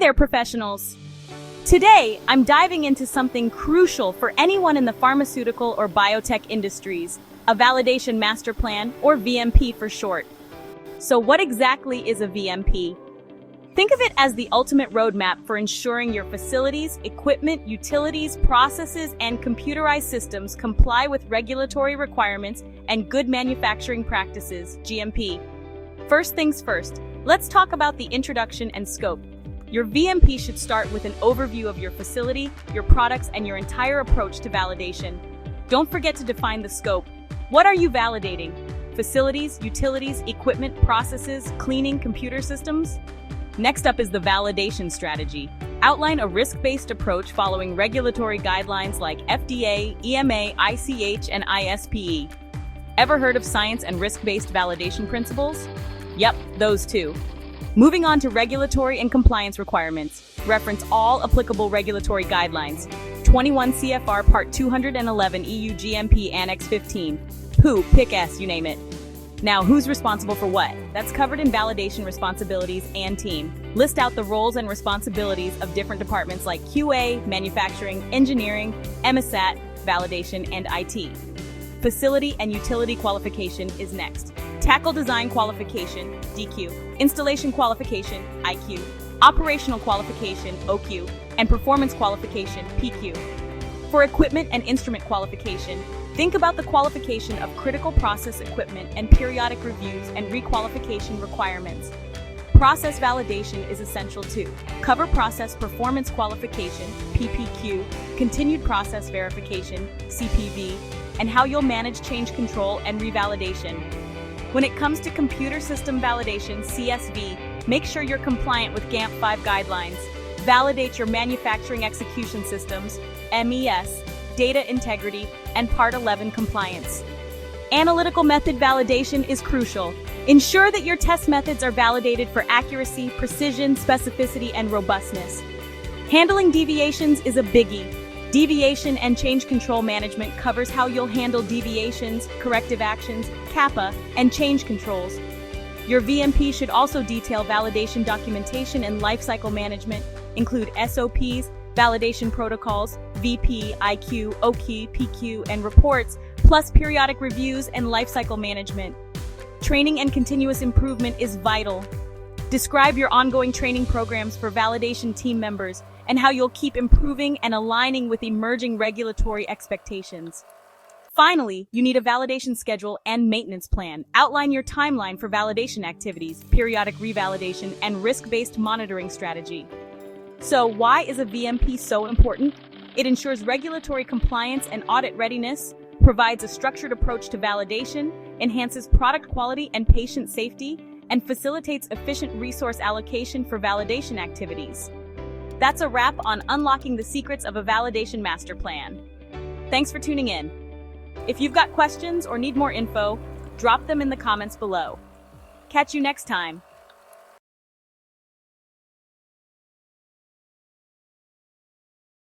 there, professionals! Today, I'm diving into something crucial for anyone in the pharmaceutical or biotech industries, a validation master plan, or VMP for short. So what exactly is a VMP? Think of it as the ultimate roadmap for ensuring your facilities, equipment, utilities, processes, and computerized systems comply with regulatory requirements and good manufacturing practices, GMP. First things first, let's talk about the introduction and scope. Your VMP should start with an overview of your facility, your products, and your entire approach to validation. Don't forget to define the scope. What are you validating? Facilities, utilities, equipment, processes, cleaning, computer systems? Next up is the validation strategy. Outline a risk-based approach following regulatory guidelines like FDA, EMA, ICH, and ISPE. Ever heard of science and risk-based validation principles? Yep, those two. Moving on to regulatory and compliance requirements. Reference all applicable regulatory guidelines. 21 CFR Part 211 EU GMP Annex 15. Who, pick S, you name it. Now, who's responsible for what? That's covered in validation responsibilities and team. List out the roles and responsibilities of different departments like QA, manufacturing, engineering, MSAT, validation, and IT. Facility and utility qualification is next. Tackle design qualification, DQ, installation qualification, IQ, operational qualification, OQ, and performance qualification, PQ. For equipment and instrument qualification, think about the qualification of critical process equipment and periodic reviews and requalification requirements. Process validation is essential too. Cover process performance qualification, PPQ, continued process verification, CPV, and how you'll manage change control and revalidation. When it comes to computer system validation, CSV, make sure you're compliant with GAMP5 guidelines. Validate your manufacturing execution systems, MES, data integrity, and Part 11 compliance. Analytical method validation is crucial. Ensure that your test methods are validated for accuracy, precision, specificity, and robustness. Handling deviations is a biggie. Deviation and change control management covers how you'll handle deviations, corrective actions, CAPA, and change controls. Your VMP should also detail validation documentation and lifecycle management, include SOPs, validation protocols, VP, IQ, OQ, PQ, and reports, plus periodic reviews and lifecycle management. Training and continuous improvement is vital. Describe your ongoing training programs for validation team members and how you'll keep improving and aligning with emerging regulatory expectations. Finally, you need a validation schedule and maintenance plan. Outline your timeline for validation activities, periodic revalidation, and risk-based monitoring strategy. So, why is a VMP so important? It ensures regulatory compliance and audit readiness, provides a structured approach to validation, enhances product quality and patient safety, and facilitates efficient resource allocation for validation activities. That's a wrap on unlocking the secrets of a validation master plan. Thanks for tuning in. If you've got questions or need more info, drop them in the comments below. Catch you next time.